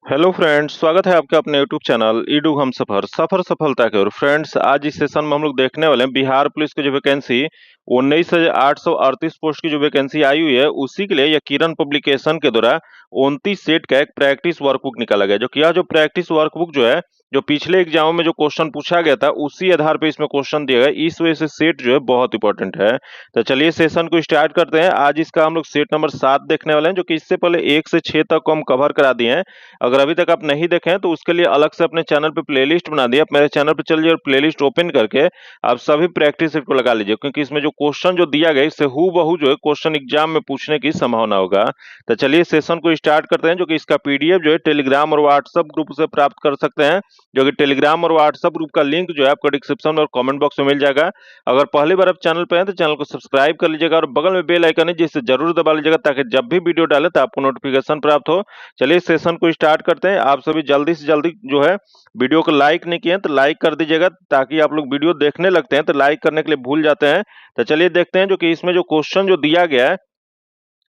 Hello friends, स्वागत है आपका अपने यूट्यूब चैनल ईडू हम सफर सफर सफलता की ओर। फ्रेंड्स, आज इस सेशन में हम लोग देखने वाले हैं बिहार पुलिस की जो वैकेंसी 19,838 पोस्ट की जो वैकेंसी आई हुई है, उसी के लिए यह किरण पब्लिकेशन के द्वारा 29 सेट का एक प्रैक्टिस वर्कबुक निकाला गया। जो कि यह जो प्रैक्टिस वर्कबुक जो है, जो पिछले एग्जामों में जो क्वेश्चन पूछा गया था उसी आधार पर इसमें क्वेश्चन दिया गया। इस वजह से सेट जो है बहुत इंपॉर्टेंट है। तो चलिए सेशन को स्टार्ट करते हैं। आज इसका हम लोग सेट नंबर 7 देखने वाले हैं, जो कि इससे पहले 1 से 6 तक को हम कवर करा दिए हैं। अगर अभी तक आप नहीं देखे हैं तो उसके लिए अलग से अपने चैनल पे प्लेलिस्ट बना दी है। आप मेरे चैनल पे चलिए और प्लेलिस्ट ओपन करके आप सभी प्रैक्टिस सेट को लगा लीजिए, क्योंकि इसमें जो क्वेश्चन जो दिया गया इससे हूबहू जो है क्वेश्चन एग्जाम में पूछने की संभावना होगा। तो चलिए सेशन को स्टार्ट करते हैं, जो कि इसका पीडीएफ जो है टेलीग्राम और व्हाट्सएप ग्रुप से प्राप्त कर सकते हैं। जो कि टेलीग्राम और व्हाट्सएप ग्रुप का लिंक जो है आपको डिस्क्रिप्शन और कमेंट बॉक्स में मिल जाएगा। अगर पहली बार आप चैनल पे हैं तो चैनल को सब्सक्राइब कर लीजिएगा और बगल में बेल आइकन है जिसे जरूर दबा लीजिएगा, ताकि जब भी वीडियो डाले तो आपको नोटिफिकेशन प्राप्त हो। चलिए सेशन को स्टार्ट करते हैं। आप सभी जल्दी से जल्दी जो है वीडियो को लाइक नहीं किए हैं तो लाइक कर दीजिएगा, ताकि आप लोग वीडियो देखने लगते हैं तो लाइक करने के लिए भूल जाते हैं। तो चलिए देखते हैं, जो कि इसमें जो क्वेश्चन जो दिया गया है,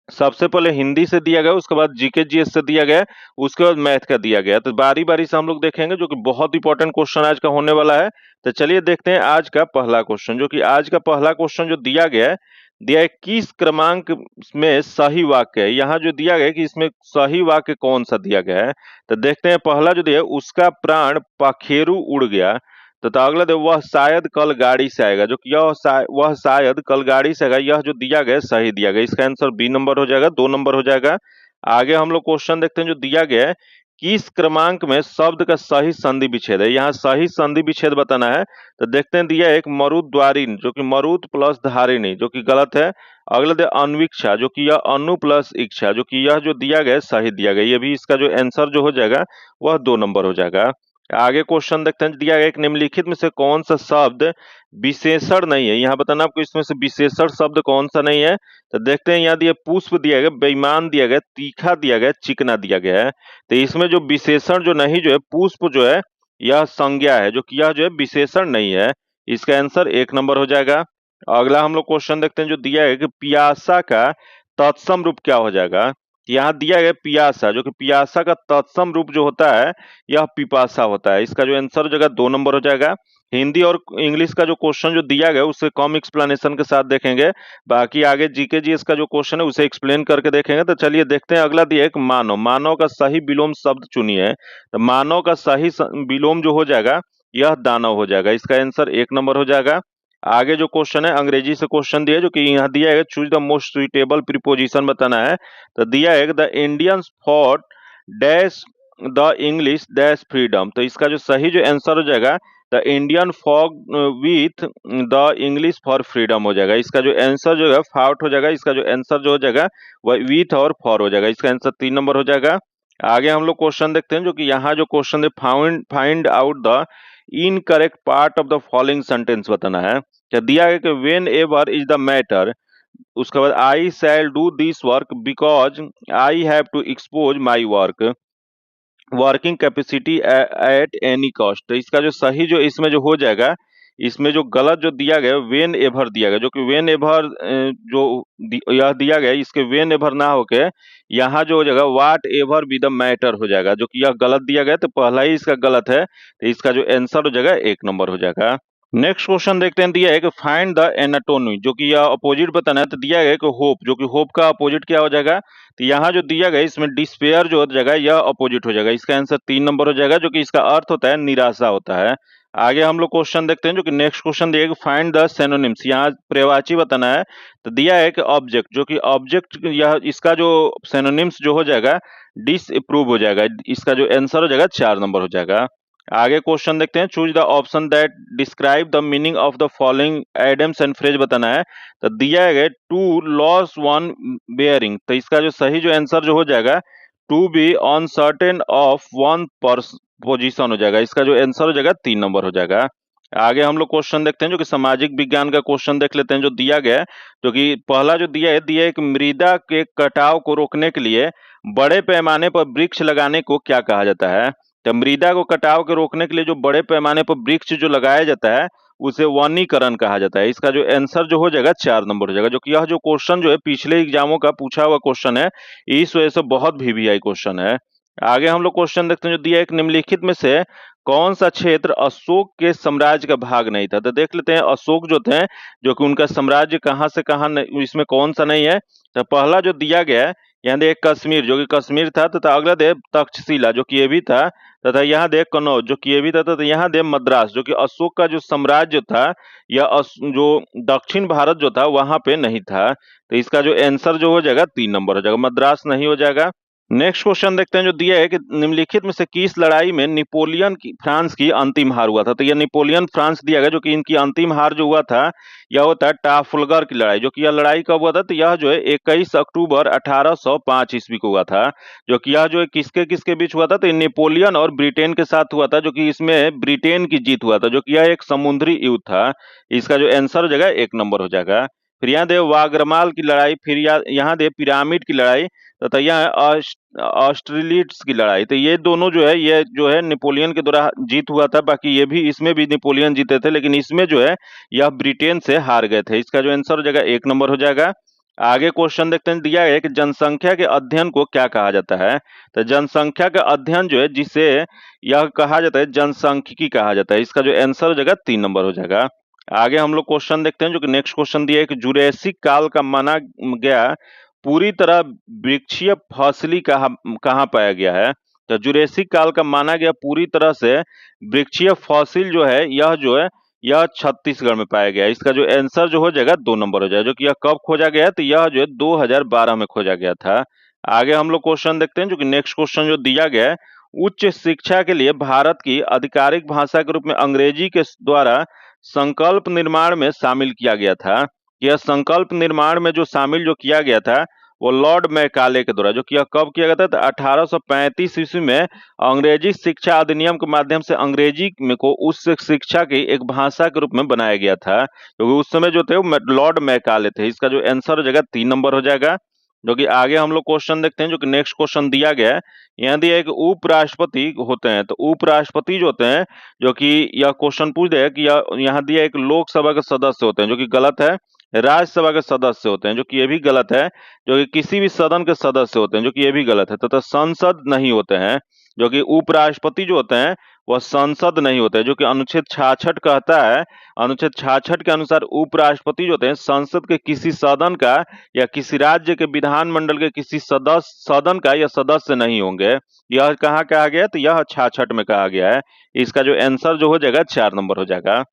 सबसे पहले हिंदी से दिया गया, उसके बाद जीके जीएस से दिया गया, उसके बाद मैथ का दिया गया। तो बारी बारी से हम लोग देखेंगे, जो कि बहुत इंपॉर्टेंट क्वेश्चन आज का होने वाला है। तो चलिए देखते हैं आज का पहला क्वेश्चन। जो कि आज का पहला क्वेश्चन जो दिया गया है, दिया है किस क्रमांक में सही वाक्य है। यहाँ जो दिया गया है कि इसमें सही वाक्य कौन सा दिया गया है, तो देखते हैं। पहला जो दिया है, उसका प्राण पखेरु उड़ गया। तो अगला देखो, वह शायद कल गाड़ी से आएगा। जो कि वह शायद कल गाड़ी से आएगा, यह जो दिया गया है सही दिया गया। इसका आंसर बी नंबर हो जाएगा, 2 नंबर हो जाएगा। आगे हम लोग क्वेश्चन देखते हैं, जो दिया गया है किस क्रमांक में शब्द का सही संधि विच्छेद है। यहाँ सही संधि विच्छेद बताना है। तो देखते हैं, दिया है एक मरुद्वारिणी, जो कि मरुत प्लस धारिणी, जो कि गलत है। अगला दे अनविक्षा, जो कि यह अनु प्लस इच्छा, जो कि यह जो दिया गया है सही दिया गया। ये भी इसका जो आंसर जो हो जाएगा वह 2 नंबर हो जाएगा। आगे क्वेश्चन देखते हैं, दिया गया एक निम्नलिखित में से कौन सा शब्द विशेषण नहीं है। यहाँ बताना आपको इसमें से विशेषण शब्द कौन सा नहीं है। तो देखते हैं, यहाँ दिया पुष्प दिया गया, बेईमान दिया गया, तीखा दिया गया, चिकना दिया गया है। तो इसमें जो विशेषण जो नहीं जो है, पुष्प जो है यह संज्ञा है, जो कि यह जो है विशेषण नहीं है। इसका आंसर 1 नंबर हो जाएगा। अगला हम लोग क्वेश्चन देखते हैं, जो दिया है कि पियासा का तत्सम रूप क्या हो जाएगा। यहाँ दिया गया पियासा, जो कि पियासा का तत्सम रूप जो होता है यह पिपासा होता है। इसका जो आंसर हो जाएगा 2 नंबर हो जाएगा। हिंदी और इंग्लिश का जो क्वेश्चन जो दिया गया उससे कम एक्सप्लेनेशन के साथ देखेंगे। बाकी आगे जीके जीएस का जो क्वेश्चन है उसे एक्सप्लेन करके देखेंगे। तो चलिए देखते हैं। अगला दिया है एक मानव, मानव का सही विलोम शब्द चुनिए। तो मानव का सही विलोम जो हो जाएगा यह दानव हो जाएगा। इसका आंसर 1 नंबर हो जाएगा। आगे जो क्वेश्चन है अंग्रेजी से क्वेश्चन दिया है, जो कि यहाँ दिया है choose the most suitable preposition बताना है। तो दिया है the Indians fought dash the English dash freedom. तो इसका जो सही जो आंसर हो जाएगा, the Indian fog with the English for freedom हो जाएगा। इसका जो आंसर जो है फाउट हो जाएगा। इसका जो आंसर जो हो जाएगा वह विथ और फॉर हो जाएगा। इसका आंसर 3 नंबर हो जाएगा। आगे हम लोग क्वेश्चन देखते हैं, जो कि यहाँ जो क्वेश्चन है find out the incorrect part of the following sentence बताना है। क्या दिया है कि whenever is the matter, उसके बाद I shall do this work because I have to expose my work working capacity at any cost. तो इसका जो सही जो इसमें जो हो जाएगा, इसमें जो गलत जो दिया गया वेन एवर दिया गया, जो कि वेन एवर जो यह दिया गया, इसके वेन एवर ना होके यहाँ जो हो जाएगा वाट एवर बी द मैटर हो जाएगा, जो कि यह गलत दिया गया। तो पहला ही इसका गलत है। तो इसका जो आंसर हो जाएगा 1 नंबर हो जाएगा। नेक्स्ट क्वेश्चन देखते हैं, दिया है कि फाइंड द एनाटोमी, जो कि यह अपोजिट बताना है। तो दिया गया कि होप, जो कि होप का अपोजिट क्या हो जाएगा। तो यहाँ जो दिया गया इसमें डिस्पेयर जो हो जाएगा यह अपोजिट हो जाएगा। इसका आंसर 3 नंबर हो जाएगा, जो कि इसका अर्थ होता है निराशा होता है। आगे हम लोग क्वेश्चन देखते हैं, जो कि नेक्स्ट क्वेश्चन दिया है कि फाइंड द सिनोनिम्स, यहाँ पर्यायवाची बताना है। तो दिया है कि ऑब्जेक्ट, जो कि ऑब्जेक्ट यह इसका जो सिनोनिम्स जो हो जाएगा डिसअप्रूव हो जाएगा। इसका जो आंसर हो जाएगा 4 नंबर हो जाएगा। आगे क्वेश्चन देखते हैं, choose the option that describe the meaning of the following idioms and phrase बताना है। तो दिया है टू लॉस वन बेयरिंग। तो इसका जो सही जो आंसर जो हो जाएगा to be uncertain of one position हो जाएगा। इसका जो आंसर हो जाएगा 3 नंबर हो जाएगा। आगे हम लोग क्वेश्चन देखते हैं, जो कि सामाजिक विज्ञान का क्वेश्चन देख लेते हैं, जो दिया गया है। जो कि पहला जो दिया है कि मृदा के कटाव को रोकने के लिए बड़े पैमाने पर वृक्ष लगाने को क्या कहा जाता है। तो मृदा को कटाव के रोकने के लिए जो बड़े पैमाने पर वृक्ष जो लगाया जाता है उसे वनीकरण कहा जाता है। इसका जो आंसर जो हो जाएगा 4 नंबर हो जाएगा। जो कि यह जो क्वेश्चन जो है पिछले एग्जामों का पूछा हुआ क्वेश्चन है, इस वजह से बहुत वीवीआई क्वेश्चन है। आगे हम लोग क्वेश्चन देखते हैं जो दिया है, एक निम्नलिखित में से कौन सा क्षेत्र अशोक के साम्राज्य का भाग नहीं था। तो देख लेते हैं अशोक जो थे, जो कि उनका साम्राज्य कहां से कहां इसमें कौन सा नहीं है। तो पहला जो दिया गया है, यहाँ दे कश्मीर, जो कि कश्मीर था, तथा अगला दे तक्षशिला, जो कि ये भी था, तथा यहाँ दे कन्नौज, जो कि ये भी था, तथा यहाँ दे मद्रास, जो कि अशोक का जो साम्राज्य था या जो दक्षिण भारत जो था वहां पे नहीं था। तो इसका जो आंसर जो हो जाएगा 3 नंबर हो जाएगा, मद्रास नहीं हो जाएगा। नेक्स्ट क्वेश्चन देखते हैं जो दिया है कि निम्नलिखित में से किस लड़ाई में नेपोलियन की फ्रांस की अंतिम हार हुआ था। तो यह नेपोलियन फ्रांस दिया गया, जो कि इनकी अंतिम हार जो हुआ था यह होता है ट्राफलगर की लड़ाई। जो कि यह लड़ाई कब हुआ था, तो यह जो है 21 अक्टूबर 1805 ईस्वी को हुआ था। जो कि यह जो है किसके किसके बीच हुआ था, तो नेपोलियन और ब्रिटेन के साथ हुआ था, जो कि इसमें ब्रिटेन की जीत हुआ था, जो कि यह एक समुद्री युद्ध था। इसका जो आंसर हो जाएगा 1 नंबर हो जाएगा। फिर यहाँ दे वागरमाल की लड़ाई, फिर यहाँ दे पिरामिड की लड़ाई, तथा यह ऑस्ट्रेलिट्स की लड़ाई। तो ये दोनों जो है, ये जो है नेपोलियन के द्वारा जीत हुआ था। बाकी ये भी, इसमें भी नेपोलियन जीते थे, लेकिन इसमें जो है यह ब्रिटेन से हार गए थे। इसका जो आंसर हो जाएगा 1 नंबर हो जाएगा। आगे क्वेश्चन देखते हैं, दिया है कि जनसंख्या के अध्ययन को क्या कहा जाता है। तो जनसंख्या का अध्ययन जो है, जिसे यह कहा जाता है जनसांख्यिकी कहा जाता है। इसका जो आंसर हो जाएगा 3 नंबर हो जाएगा। आगे हम लोग क्वेश्चन देखते हैं, जो कि नेक्स्ट क्वेश्चन दिया है कि जुरेसिक काल का माना गया पूरी तरह वृक्षीय फसली कहाँ पाया गया है। तो जुरेसिक काल का माना गया पूरी तरह से वृक्षीय फॉसिल जो है, यह छत्तीसगढ़ में पाया गया है। इसका जो आंसर जो हो जाएगा 2 नंबर हो जाएगा। जो कि यह कब खोजा गया है, तो यह जो है 2012 में खोजा गया था। आगे हम लोग क्वेश्चन देखते हैं, जो कि नेक्स्ट क्वेश्चन जो दिया गया है, उच्च शिक्षा के लिए भारत की आधिकारिक भाषा के रूप में अंग्रेजी के द्वारा संकल्प निर्माण में शामिल किया गया था। यह संकल्प निर्माण में जो शामिल जो किया गया था वो लॉर्ड मैकाले के द्वारा, जो कि यह कब किया गया था, तो 1835 ईस्वी में अंग्रेजी शिक्षा अधिनियम के माध्यम से अंग्रेजी में को उस शिक्षा की एक भाषा के रूप में बनाया गया था, क्योंकि उस समय जो थे वो लॉर्ड मैकाले थे। इसका जो आंसर हो जाएगा 3 नंबर हो जाएगा। जो कि आगे हम लोग क्वेश्चन देखते हैं, जो कि नेक्स्ट क्वेश्चन दिया गया है, यहाँ दिया है कि उपराष्ट्रपति होते हैं। तो उपराष्ट्रपति जो होते हैं, जो कि यह क्वेश्चन पूछ दिया कि यहाँ दिया है कि लोकसभा के सदस्य होते हैं, जो कि गलत है। राज्यसभा के सदस्य होते हैं, जो कि ये भी गलत है। जो कि किसी भी सदन के सदस्य होते हैं, जो कि ये भी गलत है। तथा संसद नहीं होते हैं, जो कि उपराष्ट्रपति जो होते हैं वह संसद नहीं होते हैं, जो कि अनुच्छेद 66 कहता है। अनुच्छेद 66 के अनुसार उपराष्ट्रपति जो होते हैं संसद के किसी सदन का या किसी राज्य के विधानमंडल के किसी सदन का या सदस्य नहीं होंगे। यह कहाँ कहा गया है, तो यह 66 में कहा गया है। इसका जो आंसर जो हो जाएगा 4 नंबर हो जाएगा।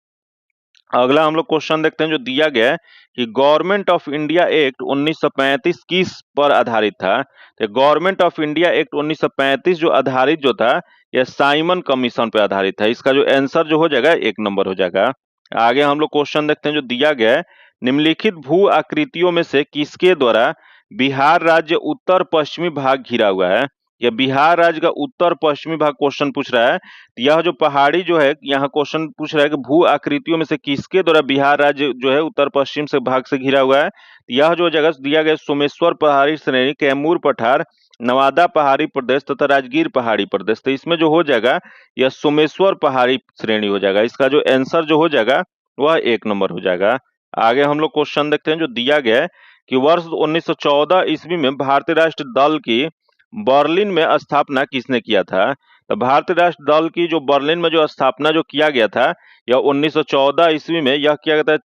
अगला हम लोग क्वेश्चन देखते हैं, जो दिया गया है कि गवर्नमेंट ऑफ इंडिया एक्ट 1935 किस पर आधारित था। तो गवर्नमेंट ऑफ इंडिया एक्ट 1935 जो आधारित जो था, यह साइमन कमीशन पर आधारित था। इसका जो आंसर जो हो जाएगा 1 नंबर हो जाएगा। आगे हम लोग क्वेश्चन देखते हैं, जो दिया गया है, निम्नलिखित भू आकृतियों में से किसके द्वारा बिहार राज्य उत्तर पश्चिमी भाग घिरा हुआ है। यह बिहार राज्य का उत्तर पश्चिमी भाग क्वेश्चन पूछ रहा है। यह जो पहाड़ी जो है, यहाँ क्वेश्चन पूछ रहा है कि भू आकृतियों में से किसके द्वारा बिहार राज्य जो है उत्तर पश्चिम से भाग से घिरा हुआ है। यह जो जगह दिया गया सोमेश्वर पहाड़ी श्रेणी, कैमूर पठार, नवादा पहाड़ी प्रदेश तथा राजगीर पहाड़ी प्रदेश। तो इसमें जो हो जाएगा यह सोमेश्वर पहाड़ी श्रेणी हो जाएगा। इसका जो आंसर जो हो जाएगा वह 1 नंबर हो जाएगा। आगे हम लोग क्वेश्चन देखते हैं, जो दिया गया है कि वर्ष 1914 ईस्वी में भारतीय राष्ट्र दल की बर्लिन में स्थापना किसने किया था। तो भारतीय राष्ट्र दल की जो बर्लिन में जो स्थापना जो किया गया था, यह 1914 ईस्वी में यह किया गया था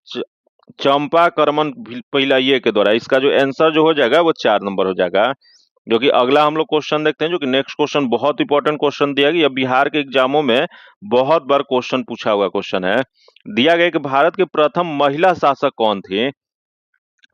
चंपा करमन पिल्लई के द्वारा। इसका जो आंसर जो हो जाएगा वो 4 नंबर हो जाएगा। जो कि अगला हम लोग क्वेश्चन देखते हैं, जो कि नेक्स्ट क्वेश्चन बहुत इंपॉर्टेंट क्वेश्चन दिया गया, बिहार के एग्जामों में बहुत बार क्वेश्चन पूछा हुआ क्वेश्चन है। दिया गया कि भारत के प्रथम महिला शासक कौन थे।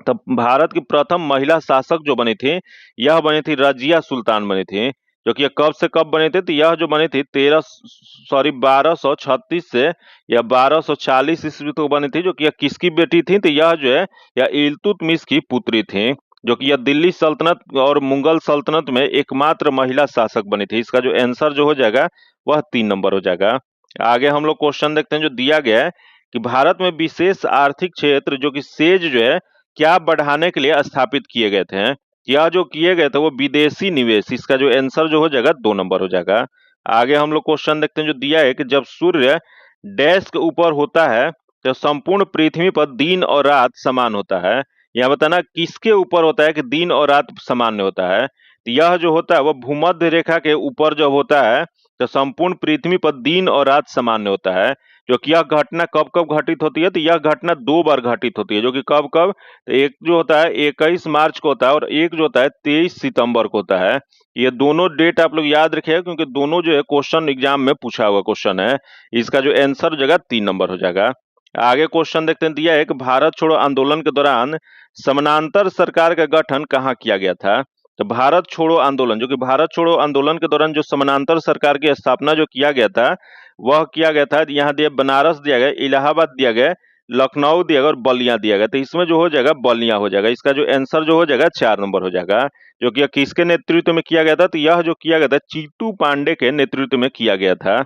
तब भारत की प्रथम महिला शासक जो बनी थी, यह बनी थी रजिया सुल्तान बनी थी। जो कि यह कब से कब बने थे, तो यह जो बनी थी 1236 से या 1240 ईस्वी तो बनी थी। जो कि यह किसकी बेटी थी, तो यह जो है यह इल्तुतमिश की पुत्री थी। जो कि यह दिल्ली सल्तनत और मुगल सल्तनत में एकमात्र महिला शासक बनी थी। इसका जो आंसर जो हो जाएगा वह 3 नंबर हो जाएगा। आगे हम लोग क्वेश्चन देखते हैं, जो दिया गया है कि भारत में विशेष आर्थिक क्षेत्र जो कि सेज जो है क्या बढ़ाने के लिए स्थापित किए गए थे। यह जो किए गए थे वो विदेशी निवेश। इसका जो आंसर जो हो जाएगा 2 नंबर हो जाएगा। आगे हम लोग क्वेश्चन देखते हैं, जो दिया है कि जब सूर्य डैश के ऊपर होता है तो संपूर्ण पृथ्वी पर दिन और रात समान होता है। यह बताना किसके ऊपर होता है कि दिन और रात समान होता है। तो यह जो होता है वह भूमध्य रेखा के ऊपर जब होता है तो संपूर्ण पृथ्वी पर दिन और रात सामान्य होता है। जो कि यह घटना कब कब घटित होती है, तो यह घटना 2 बार घटित होती है, जो कि कब कब, तो एक जो होता है 21 मार्च को होता है और एक जो होता है 23 सितंबर को होता है। ये दोनों डेट आप लोग याद रखिएगा क्योंकि दोनों जो है क्वेश्चन एग्जाम में पूछा हुआ क्वेश्चन है। इसका जो आंसर हो जाएगा 3 नंबर हो जाएगा। आगे क्वेश्चन देखते हैं, दिया है कि भारत छोड़ो आंदोलन के दौरान समानांतर सरकार का गठन कहाँ किया गया था। तो भारत छोड़ो आंदोलन, जो कि भारत छोड़ो आंदोलन के दौरान जो समानांतर सरकार की स्थापना जो किया गया था वह किया गया था, यहाँ दिया बनारस दिया गया, इलाहाबाद दिया गया, लखनऊ दिया गया और बलिया दिया गया। तो इसमें जो हो जाएगा बलिया हो जाएगा। इसका जो आंसर जो हो जाएगा 4 नंबर हो जाएगा। जो कि यह किसके नेतृत्व में किया गया था, तो यह जो किया गया था चीटू पांडे के नेतृत्व में किया गया था।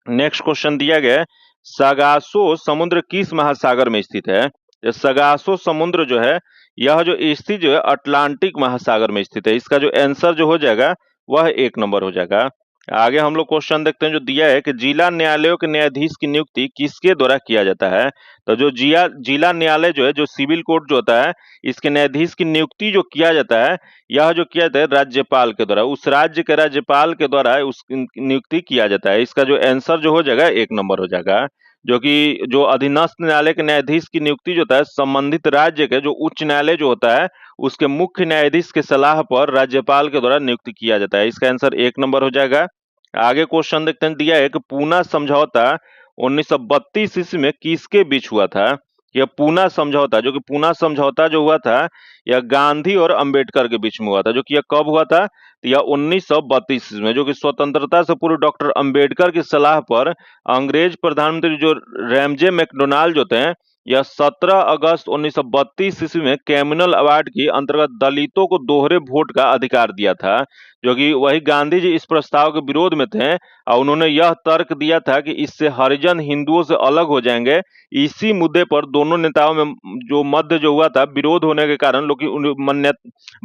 नेक्स्ट क्वेश्चन दिया गया है, सगासो समुद्र किस महासागर में स्थित है। ये सगासो समुद्र जो है यह जो स्थित जो है अटलांटिक महासागर में स्थित है। इसका जो आंसर जो हो जाएगा वह 1 नंबर हो जाएगा। आगे हम लोग क्वेश्चन देखते हैं, जो दिया है कि जिला न्यायालयों के न्यायाधीश की नियुक्ति किसके द्वारा किया जाता है। तो जो जिला न्यायालय जो है, जो सिविल कोर्ट जो होता है, इसके न्यायाधीश की नियुक्ति जो किया जाता है, यह जो किया जाता है राज्यपाल के द्वारा, उस राज्य के राज्यपाल के द्वारा उसकी नियुक्ति किया जाता है। इसका जो आंसर जो हो जाएगा 1 नंबर हो जाएगा। जो कि जो अधीनस्थ न्यायालय के न्यायाधीश की नियुक्ति जो होता है संबंधित राज्य के जो उच्च न्यायालय जो होता है उसके मुख्य न्यायाधीश के सलाह पर राज्यपाल के द्वारा नियुक्ति किया जाता है। इसका आंसर 1 नंबर हो जाएगा। आगे क्वेश्चन देखते हैं, दिया है कि पूना समझौता 1932 ईस्वी में किसके बीच हुआ था। यह पूना समझौता, जो कि पूना समझौता जो हुआ था यह गांधी और अंबेडकर के बीच में हुआ था। जो कि यह कब हुआ था, तो यह 1932 में, जो कि स्वतंत्रता से पूर्व डॉक्टर अंबेडकर की सलाह पर अंग्रेज प्रधानमंत्री जो रैमजे मैकडोनाल्ड होते हैं, यह 17 अगस्त 1932 ईस्वी में कम्युनल अवार्ड के अंतर्गत दलितों को दोहरे वोट का अधिकार दिया था। जो कि वही गांधी जी इस प्रस्ताव के विरोध में थे और उन्होंने यह तर्क दिया था कि इससे हरिजन हिंदुओं से अलग हो जाएंगे। इसी मुद्दे पर दोनों नेताओं में जो मध्य जो हुआ था विरोध होने के कारण लोग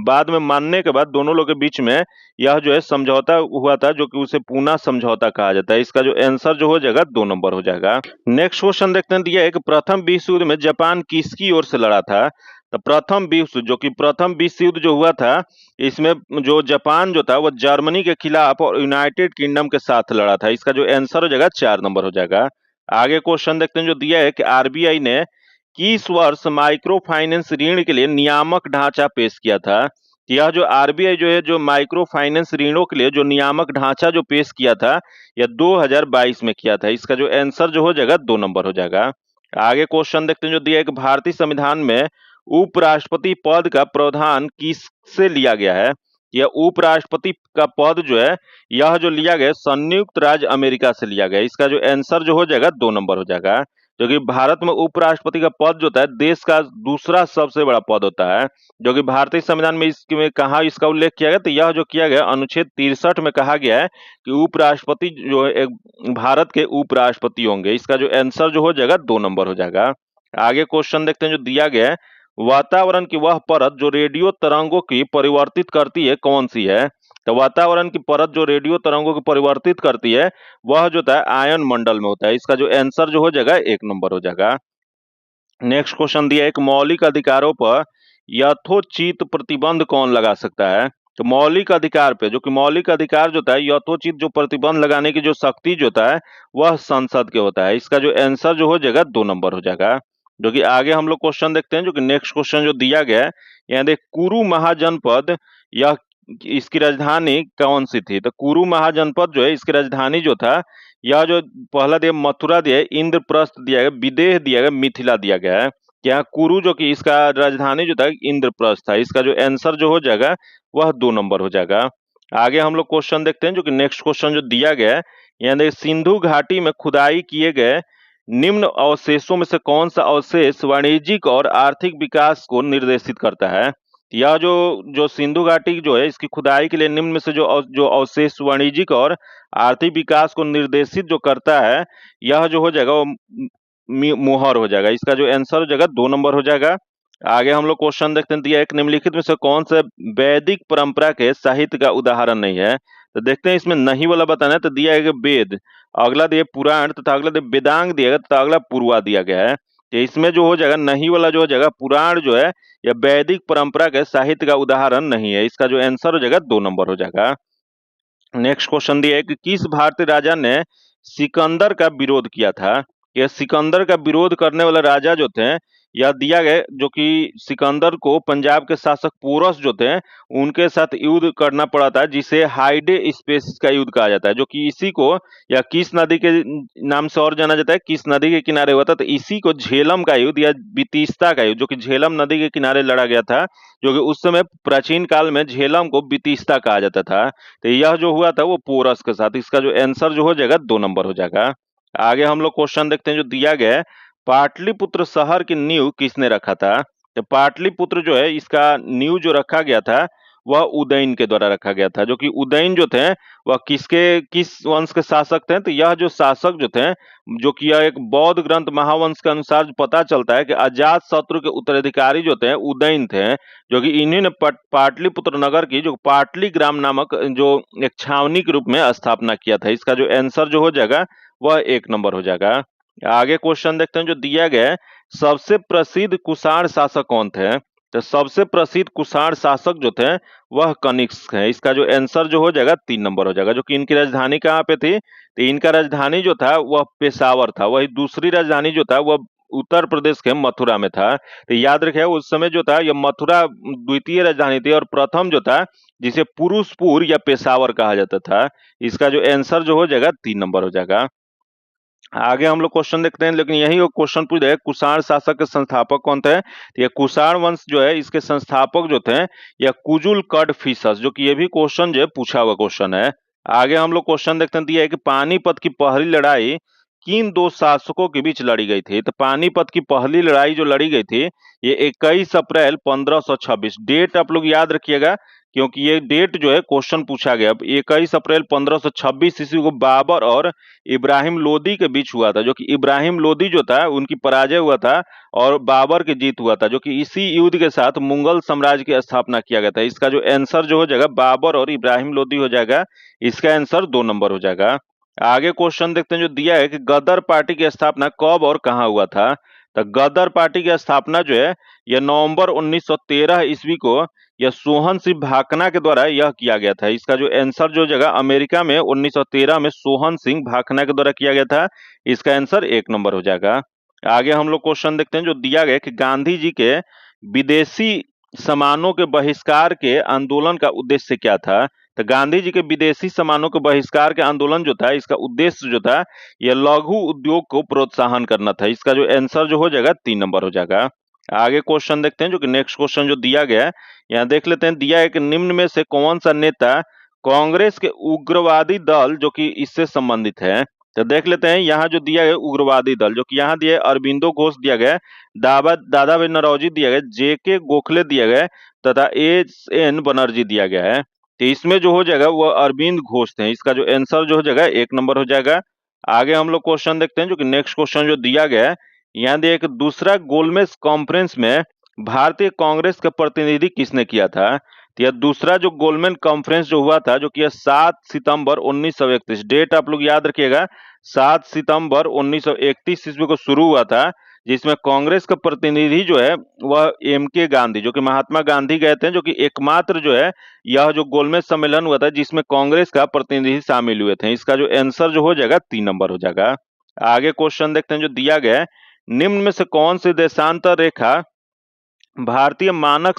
बाद में मानने के बाद दोनों लोग के बीच में यह जो है समझौता हुआ था, जो कि उसे पूना समझौता कहा जाता है। इसका जो आंसर जो हो जाएगा 2 नंबर हो जाएगा। नेक्स्ट क्वेश्चन देखते हैं, दिया है कि प्रथम विश्व युद्ध में जापान किसकी ओर से लड़ा था। तो प्रथम विश्व जो कि प्रथम विश्व युद्ध जो हुआ था इसमें जो जापान जो था वो जर्मनी के खिलाफ और यूनाइटेड किंगडम के साथ लड़ा था। इसका जो आंसर हो जाएगा 4 नंबर हो जाएगा। आगे क्वेश्चन देखते हैं, जो दिया है कि आरबीआई ने किस वर्ष माइक्रो फाइनेंस ऋण के लिए नियामक ढांचा पेश किया था। यह जो आरबीआई जो है जो माइक्रो फाइनेंस ऋणों के लिए जो नियामक ढांचा जो पेश किया था यह 2022 में किया था। इसका जो आंसर जो हो जाएगा 2 नंबर हो जाएगा। आगे क्वेश्चन देखते हैं, जो दिया है कि भारतीय संविधान में उपराष्ट्रपति पद का प्रावधान किससे लिया गया है। यह उपराष्ट्रपति का पद जो है यह जो लिया गया संयुक्त राज्य अमेरिका से लिया गया। इसका जो आंसर जो हो जाएगा 2 नंबर हो जाएगा। जो कि भारत में उपराष्ट्रपति का पद जो होता है देश का दूसरा सबसे बड़ा पद होता है। जो कि भारतीय संविधान में इसमें कहा इसका उल्लेख किया गया, तो यह जो किया गया अनुच्छेद 63 में कहा गया है कि उपराष्ट्रपति जो है एक भारत के उपराष्ट्रपति होंगे। इसका जो आंसर जो हो जाएगा 2 नंबर हो जाएगा। आगे क्वेश्चन देखते हैं, जो दिया गया है वातावरण की वह परत जो रेडियो तरंगों की परिवर्तित करती है कौन सी है। तो वातावरण की परत जो रेडियो तरंगों को परिवर्तित करती है वह जो होता है आयन मंडल में होता है। इसका जो आंसर जो हो जाएगा 1 नंबर हो जाएगा। नेक्स्ट क्वेश्चन दिया है कि मौलिक अधिकारों पर यथोचित प्रतिबंध कौन लगा सकता है। तो मौलिक अधिकार पे, जो कि मौलिक अधिकार जो होता है यथोचित जो प्रतिबंध लगाने की जो शक्ति जो होता है वह संसद के होता है। इसका जो आंसर जो हो जाएगा 2 नंबर हो जाएगा। जो कि आगे हम लोग क्वेश्चन देखते हैं, जो कि नेक्स्ट क्वेश्चन जो दिया गया है यहाँ देख कुरु महाजनपद यह इसकी राजधानी कौन सी थी। तो कुरु महाजनपद जो है इसकी राजधानी जो था यह जो पहला दिया मथुरा दिया है, इंद्रप्रस्थ दिया गया, विदेह दिया गया, मिथिला दिया गया है। यहाँ कुरु जो कि इसका राजधानी जो था इंद्रप्रस्थ था। इसका जो आंसर जो हो जाएगा वह 2 नंबर हो जाएगा। आगे हम लोग क्वेश्चन देखते हैं, जो कि नेक्स्ट क्वेश्चन जो दिया गया है यहाँ देखिए सिंधु घाटी में खुदाई किए गए निम्न अवशेषों में से कौन सा अवशेष वाणिज्यिक और आर्थिक विकास को निर्देशित करता है। यह जो जो सिंधु घाटी जो है इसकी खुदाई के लिए निम्न में से जो अवशेष वाणिज्यिक और आर्थिक विकास को निर्देशित जो करता है यह जो हो जाएगा वो मोहर हो जाएगा। इसका जो आंसर हो जाएगा 2 नंबर हो जाएगा। आगे हम लोग क्वेश्चन देखते हैं, दिया एक निम्नलिखित में से कौन सा वैदिक परंपरा के साहित्य का उदाहरण नहीं है। तो देखते हैं इसमें नहीं वाला बताना है, तो दिया है कि वेद, अगला दिया पुराण तथा अगला दिया वेदांग दिया गया तथा अगला पूर्वा दिया गया है। तो इसमें जो हो जाएगा नहीं वाला जो हो जाएगा पुराण जो है या वैदिक परंपरा के साहित्य का उदाहरण नहीं है। इसका जो आंसर हो जाएगा 2 नंबर हो जाएगा। नेक्स्ट क्वेश्चन दिया है कि किस भारतीय राजा ने सिकंदर का विरोध किया था। यह सिकंदर का विरोध करने वाले राजा जो थे यह दिया गया जो कि सिकंदर को पंजाब के शासक पोरस जो थे उनके साथ युद्ध करना पड़ा था, जिसे हाइडे स्पेसिस का युद्ध कहा जाता है, जो कि इसी को या किस नदी के नाम से और जाना जाता है, किस नदी के किनारे हुआ था, तो इसी को झेलम का युद्ध या बितीस्ता का युद्ध, जो कि झेलम नदी के किनारे लड़ा गया था, जो कि उस समय प्राचीन काल में झेलम को बितीस्ता कहा जाता था। तो यह जो हुआ था वो पोरस के साथ। इसका जो आंसर जो हो जाएगा 2 नंबर हो जाएगा। आगे हम लोग क्वेश्चन देखते हैं जो दिया गया है, पाटलिपुत्र शहर की नींव किसने रखा था। तो पाटलिपुत्र जो है इसका नींव जो रखा गया था वह उदयन के द्वारा रखा गया था, जो कि उदयन जो थे वह किस वंश के शासक थे। तो यह जो शासक जो थे, जो कि यह एक बौद्ध ग्रंथ महावंश के अनुसार पता चलता है कि अजात शत्रु के उत्तराधिकारी जो थे उदयन थे, जो कि इन्हीं ने पाटलिपुत्र नगर की जो पाटली ग्राम नामक जो एक छावनी के रूप में स्थापना किया था। इसका जो आंसर जो हो जाएगा वह 1 नंबर हो जाएगा। आगे क्वेश्चन देखते हैं जो दिया गया है, सबसे प्रसिद्ध कुषाण शासक कौन थे। तो सबसे प्रसिद्ध कुषाण शासक जो थे वह कनिष्क है। इसका जो आंसर जो हो जाएगा 3 नंबर हो जाएगा। जो कि इनकी राजधानी कहाँ पे थी, तो इनका राजधानी जो था वह पेशावर था। वही दूसरी राजधानी जो था वह उत्तर प्रदेश के मथुरा में था। तो याद रखिए उस समय जो था यह मथुरा द्वितीय राजधानी थी और प्रथम जो था जिसे पुरुषपुर या पेशावर कहा जाता था। इसका जो आंसर जो हो जाएगा 3 नंबर हो जाएगा। आगे हम लोग क्वेश्चन देखते हैं, लेकिन यही वो क्वेश्चन पूछ रहे कुषाण शासक के संस्थापक कौन थे। तो ये कुषाण वंश जो है इसके संस्थापक जो थे या कुजुल कड़फिसस, जो कि ये भी क्वेश्चन जो है पूछा हुआ क्वेश्चन है। आगे हम लोग क्वेश्चन देखते हैं, दिया है कि पानीपत की पहली लड़ाई किन दो शासकों के बीच लड़ी गई थी। तो पानीपत की पहली लड़ाई जो लड़ी गई थी ये 21 अप्रैल 1526। डेट आप लोग याद रखिएगा क्योंकि ये डेट जो है क्वेश्चन पूछा गया। 21 अप्रैल 1526 ईस्वी को बाबर और इब्राहिम लोदी के बीच हुआ था, जो कि इब्राहिम लोदी जो था उनकी पराजय हुआ था और बाबर की जीत हुआ था, जो कि इसी युद्ध के साथ मुगल साम्राज्य की स्थापना किया गया था। इसका जो आंसर जो हो जाएगा बाबर और इब्राहिम लोदी हो जाएगा। इसका आंसर 2 नंबर हो जाएगा। आगे क्वेश्चन देखते हैं जो दिया है कि गदर पार्टी की स्थापना कब और कहाँ हुआ था। तो गदर पार्टी की स्थापना जो है यह नवंबर 1913 ईस्वी को यह सोहन सिंह भाखना के द्वारा यह किया गया था। इसका जो आंसर जो जगह अमेरिका में 1913 में सोहन सिंह भाखना के द्वारा किया गया था। इसका आंसर 1 नंबर हो जाएगा। आगे हम लोग क्वेश्चन देखते हैं जो दिया गया कि गांधी जी के विदेशी सामानों के बहिष्कार के आंदोलन का उद्देश्य क्या था। तो गांधी जी के विदेशी सामानों के बहिष्कार के आंदोलन जो था इसका उद्देश्य जो था यह लघु उद्योग को प्रोत्साहन करना था। इसका जो आंसर जो हो जाएगा 3 नंबर हो जाएगा। आगे क्वेश्चन देखते हैं जो कि नेक्स्ट क्वेश्चन जो दिया गया है यहाँ देख लेते हैं। दिया है कि निम्न में से कौन सा नेता कांग्रेस के उग्रवादी दल जो कि इससे संबंधित है। तो देख लेते हैं यहाँ जो दिया गया उग्रवादी दल, जो कि यहाँ दिया है अरबिंदो घोष दिया गया, दादा भाई नौरोजी दिया गया, जेके गोखले दिया गया तथा एन बनर्जी दिया गया है। तो इसमें जो हो जाएगा वो अरविंद घोष थे। इसका जो आंसर जो हो जाएगा 1 नंबर हो जाएगा। आगे हम लोग क्वेश्चन देखते हैं जो कि नेक्स्ट क्वेश्चन जो दिया गया है यहाँ दिया कि दूसरा गोलमेज कॉन्फ्रेंस में भारतीय कांग्रेस का प्रतिनिधि किसने किया था। तो यह दूसरा जो गोलमेज कॉन्फ्रेंस जो हुआ था जो कि यह 7 सितंबर 1931, डेट आप लोग याद रखिएगा 7 सितंबर 1931 ईस्वी को शुरू हुआ था, जिसमें कांग्रेस का प्रतिनिधि जो है वह के गांधी जो कि महात्मा गांधी गए थे, जो कि एकमात्र जो है यह जो गोलमेज सम्मेलन हुआ था जिसमें कांग्रेस का प्रतिनिधि शामिल हुए थे। इसका जो आंसर जो हो जाएगा 3 नंबर हो जाएगा। आगे क्वेश्चन देखते हैं जो दिया गया है, निम्न में से कौन सी देशांतर रेखा भारतीय मानक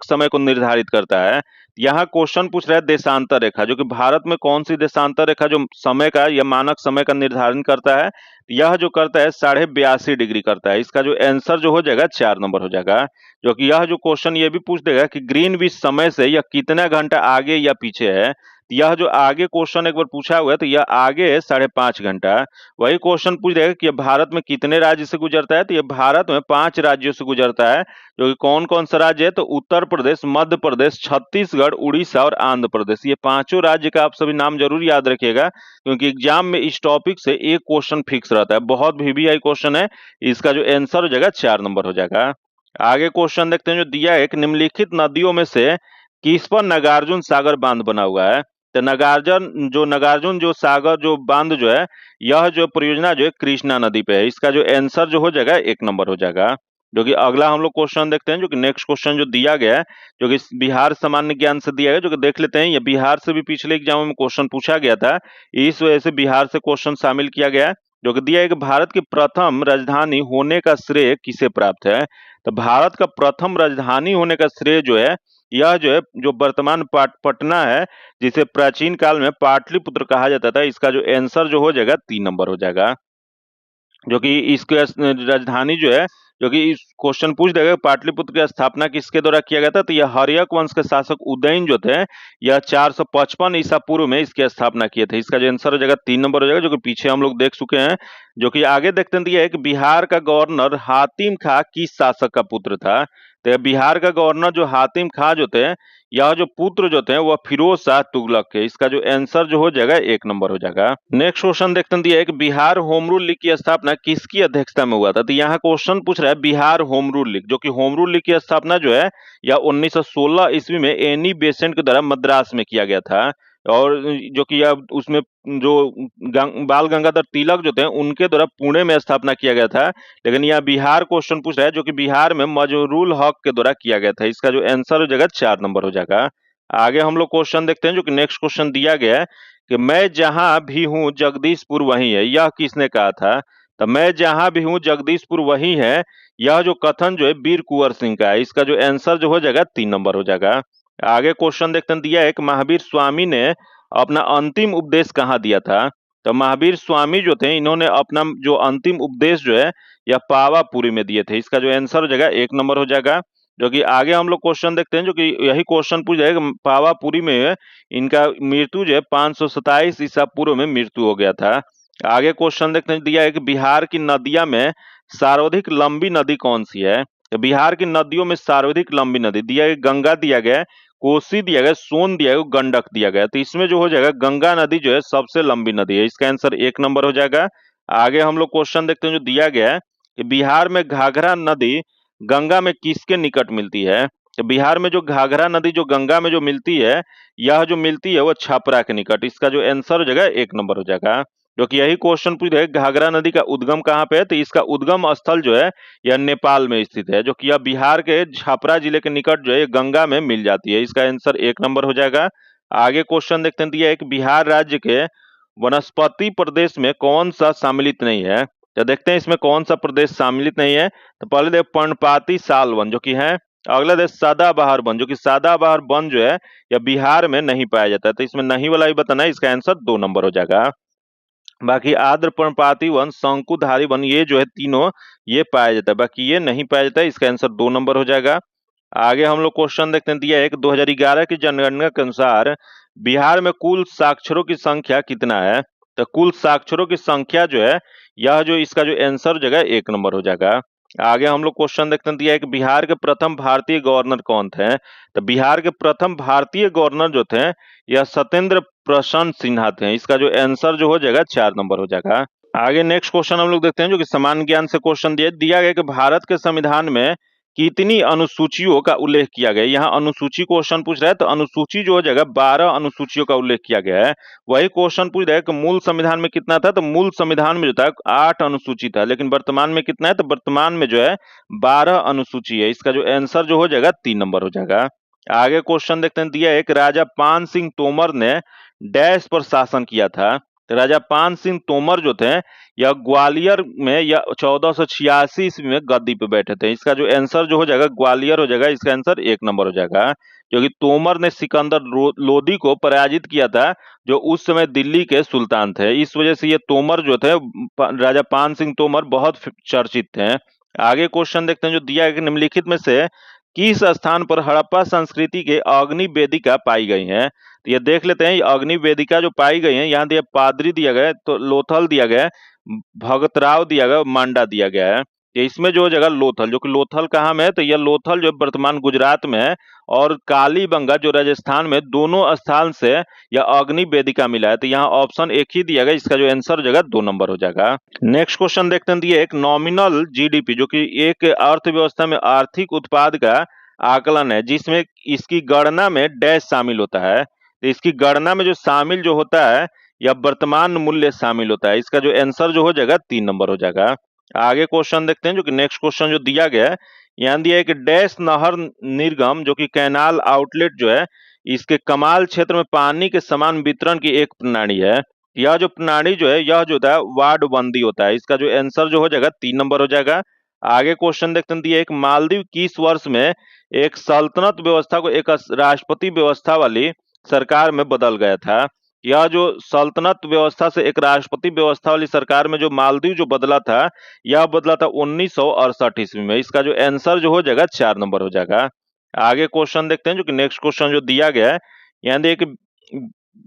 समय को निर्धारित करता है। यहाँ क्वेश्चन पूछ रहा है देशांतर रेखा, जो कि भारत में कौन सी देशांतर रेखा जो समय का या मानक समय का निर्धारण करता है। यह जो करता है 82.5 डिग्री करता है। इसका जो आंसर जो हो जाएगा 4 नंबर हो जाएगा। जो कि यह जो क्वेश्चन ये भी पूछ देगा कि ग्रीनविच समय से यह कितना घंटा आगे या पीछे है। यह जो आगे क्वेश्चन एक बार पूछा हुआ है तो यह आगे है 5.5 घंटा। वही क्वेश्चन पूछ देगा कि भारत में कितने राज्य से गुजरता है, तो ये भारत में 5 राज्यों से गुजरता है, जो कि कौन कौन सा राज्य है, तो उत्तर प्रदेश, मध्य प्रदेश, छत्तीसगढ़, उड़ीसा और आंध्र प्रदेश। ये पांचों राज्य का आप सभी नाम जरूर याद रखिएगा क्योंकि एग्जाम में इस टॉपिक से एक क्वेश्चन फिक्स रहता है। बहुत VVI क्वेश्चन है। इसका जो आंसर हो जाएगा 4 नंबर हो जाएगा। आगे क्वेश्चन देखते हैं जो दिया है कि निम्नलिखित नदियों में से किस पर नागार्जुन सागर बांध बना हुआ है। तो नागार्जुन जो सागर जो बांध जो है, यह जो परियोजना जो है कृष्णा नदी पे है। इसका जो आंसर जो हो जाएगा 1 नंबर हो जाएगा। जो कि अगला हम लोग क्वेश्चन देखते हैं, जो कि नेक्स्ट क्वेश्चन जो दिया गया है, जो कि बिहार सामान्य ज्ञान से दिया गया, जो कि देख लेते हैं। ये बिहार से भी पिछले एग्जाम में क्वेश्चन पूछा गया था, इस वजह से बिहार से क्वेश्चन शामिल किया गया है। जो कि दिया है कि भारत की प्रथम राजधानी होने का श्रेय किसे प्राप्त है। तो भारत का प्रथम राजधानी होने का श्रेय जो है, यह जो है जो वर्तमान पटना है, जिसे प्राचीन काल में पाटलिपुत्र कहा जाता था, इसका जो आंसर जो हो जाएगा 3 नंबर हो जाएगा। जो कि इसके राजधानी जो है, जो कि इस क्वेश्चन पूछ देगा पाटलिपुत्र की स्थापना किसके द्वारा किया गया था, तो यह हर्यक वंश के शासक उदयन जो थे, यह 455 ईसा पूर्व में इसकी स्थापना किए थे। इसका जो आंसर हो जाएगा 3 नंबर हो जाएगा, जो कि पीछे हम लोग देख चुके हैं। जो कि आगे देखते हैं, दिया है कि बिहार का गवर्नर हातिम खां किस शासक का पुत्र था। तो बिहार का गवर्नर जो हातिम खां जो थे, यह जो पुत्र जो थे वह फिरोज शाह तुगलक के। इसका जो आंसर जो हो जाएगा 1 नंबर हो जाएगा। नेक्स्ट क्वेश्चन देखते हैं, दिया है कि बिहार होम रूल लीग की स्थापना किसकी अध्यक्षता में हुआ था। तो यहाँ क्वेश्चन पूछ रहा है बिहार होम रूल लीग, जो कि होम रूल लीग की स्थापना जो है यह 1916 ईस्वी में एनी बेसेंट के द्वारा मद्रास में किया गया था। और जो कि यह उसमें जो बाल गंगाधर तिलक जो थे उनके द्वारा पुणे में स्थापना किया गया था। लेकिन यह बिहार क्वेश्चन पूछ रहा है, जो कि बिहार में मजरूल हक के द्वारा किया गया था। इसका जो आंसर हो जाएगा 4 नंबर हो जाएगा। आगे हम लोग क्वेश्चन देखते हैं, जो कि नेक्स्ट क्वेश्चन दिया गया है कि मैं जहां भी हूं जगदीशपुर वही है, यह किसने कहा था। तो मैं जहां भी हूं जगदीशपुर वही है, यह जो कथन जो है वीर कुंवर सिंह का है। इसका जो आंसर जो हो जाएगा 3 नंबर हो जाएगा। आगे क्वेश्चन देखते हैं, दिया है कि महावीर स्वामी ने अपना अंतिम उपदेश कहाँ दिया था। तो महावीर स्वामी जो थे, इन्होंने अपना जो अंतिम उपदेश जो है यह पावापुरी में दिए थे। इसका जो आंसर हो जाएगा 1 नंबर हो जाएगा। जो कि आगे हम लोग क्वेश्चन देखते हैं, जो कि यही क्वेश्चन पूछ जाएगा पावापुरी में इनका मृत्यु जो है 527 ईसा पूर्व में मृत्यु हो गया था। आगे क्वेश्चन देखते हैं, दिया है कि बिहार की नदियां में सर्वाधिक लंबी नदी कौन सी है। तो बिहार की नदियों में सर्वाधिक लंबी नदी दिया है, गंगा दिया गया है, कोसी दिया गया, सोन दिया गया, गंडक दिया गया। तो इसमें जो हो जाएगा गंगा नदी जो है सबसे लंबी नदी है। इसका आंसर 1 नंबर हो जाएगा। आगे हम लोग क्वेश्चन देखते हैं, जो दिया गया है कि बिहार में घाघरा नदी गंगा में किसके निकट मिलती है। तो बिहार में जो घाघरा नदी जो गंगा में जो मिलती है, यह जो मिलती है वो छपरा के निकट। इसका जो आंसर हो जाएगा 1 नंबर हो जाएगा। जो कि यही क्वेश्चन पूछ रहे घाघरा नदी का उद्गम कहाँ पे है। तो इसका उद्गम स्थल जो है यह नेपाल में स्थित है। जो कि यह बिहार के छपरा जिले के निकट जो है गंगा में मिल जाती है। इसका आंसर 1 नंबर हो जाएगा। आगे क्वेश्चन देखते हैं, दिया है कि बिहार राज्य के वनस्पति प्रदेश में कौन सा सम्मिलित नहीं है। तो देखते हैं इसमें कौन सा प्रदेश सम्मिलित नहीं है। तो पहले देख पर्णपाती साल वन जो कि है। अगला देश सदाबहार वन, जो कि सदाबहार वन जो है यह बिहार में नहीं पाया जाता है। तो इसमें नहीं वाला भी बताना है। इसका आंसर 2 नंबर हो जाएगा। बाकी आर्द्र पर्णपाती वन, शंकुधारी वन, ये जो है तीनों ये पाया जाता है, बाकी ये नहीं पाया जाता है। इसका आंसर 2 नंबर हो जाएगा। आगे हम लोग क्वेश्चन देखते हैं, दिया है कि 2011 की जनगणना के अनुसार बिहार में कुल साक्षरों की संख्या कितना है। तो कुल साक्षरों की संख्या जो है यह जो इसका जो आंसर हो जाएगा 1 नंबर हो जाएगा। आगे हम लोग क्वेश्चन देखते हैं, दिया है कि बिहार के प्रथम भारतीय गवर्नर कौन थे। तो बिहार के प्रथम भारतीय गवर्नर जो थे यह सत्येंद्र प्रसन्न सिन्हा थे। इसका जो आंसर जो हो जाएगा 4 नंबर हो जाएगा। आगे नेक्स्ट क्वेश्चन हम लोग देखते हैं, जो कि सामान्य ज्ञान से क्वेश्चन दिया गया कि भारत के संविधान में कितनी अनुसूचियों का उल्लेख किया गया। यहाँ अनुसूची क्वेश्चन पूछ रहा है, तो अनुसूची जो हो जाएगा 12 अनुसूचियों का उल्लेख किया गया है। वही क्वेश्चन पूछ रहा है कि मूल संविधान में कितना था। तो मूल संविधान में जो था 8 अनुसूची था, लेकिन वर्तमान में कितना है। तो वर्तमान में जो है 12 अनुसूची है। इसका जो आंसर जो हो जाएगा 3 नंबर हो जाएगा। आगे क्वेश्चन देखते हैं, दिया है कि राजा पान सिंह तोमर ने डैश पर शासन किया था। तो राजा पान सिंह तोमर जो थे यह ग्वालियर में या 1486 ईस्वी में गद्दी पे बैठे थे। इसका जो आंसर जो हो जाएगा ग्वालियर हो जाएगा। इसका आंसर 1 नंबर हो जाएगा। जो कि तोमर ने सिकंदर लोदी को पराजित किया था, जो उस समय दिल्ली के सुल्तान थे। इस वजह से ये तोमर जो थे राजा पान सिंह तोमर बहुत चर्चित थे। आगे क्वेश्चन देखते हैं, जो दिया है कि निम्नलिखित में से किस स्थान पर हड़प्पा संस्कृति के अग्नि वेदिका पाई गई है। तो ये देख लेते हैं, अग्नि वेदिका जो पाई गई है, यहाँ दिया पादरी दिया गया है, तो लोथल दिया गया है, भगतराव दिया गया, मांडा दिया गया है। ये इसमें जो जगह लोथल, जो कि लोथल कहाँ में है। तो यह लोथल जो वर्तमान गुजरात में है, और कालीबंगा जो राजस्थान में, दोनों स्थान से यह अग्नि वेदिका मिला है। तो यहाँ ऑप्शन एक ही दिया गया। इसका जो आंसर हो जाएगा 2 नंबर हो जाएगा। नेक्स्ट क्वेश्चन देखते हैं, दिए एक नॉमिनल जीडीपी, जो कि एक अर्थव्यवस्था में आर्थिक उत्पाद का आकलन है, जिसमें इसकी गणना में डैश शामिल होता है। तो इसकी गणना में जो शामिल जो होता है या वर्तमान मूल्य शामिल होता है। इसका जो आंसर जो हो जाएगा 3 नंबर हो जाएगा। आगे क्वेश्चन देखते हैं, जो कि नेक्स्ट क्वेश्चन जो दिया गया है, यहाँ दिया है कि डैश नहर निर्गम जो कि कैनाल आउटलेट जो है, इसके कमाल क्षेत्र में पानी के समान वितरण की एक प्रणाली है। यह जो प्रणाली जो है, यह जो होता है वार्ड बंदी होता है। इसका जो आंसर जो हो जाएगा 3 नंबर हो जाएगा। आगे क्वेश्चन देखते हैं, दिया एक मालदीव किस वर्ष में एक सल्तनत व्यवस्था को एक राष्ट्रपति व्यवस्था वाली सरकार में बदल गया था। यह जो सल्तनत व्यवस्था से एक राष्ट्रपति व्यवस्था वाली सरकार में जो मालदीव जो बदला था, यह बदला था 1968 ईस्वी में। इसका जो आंसर जो हो जाएगा 4 नंबर हो जाएगा। आगे क्वेश्चन देखते हैं, जो कि नेक्स्ट क्वेश्चन जो दिया गया है, यहाँ देखिए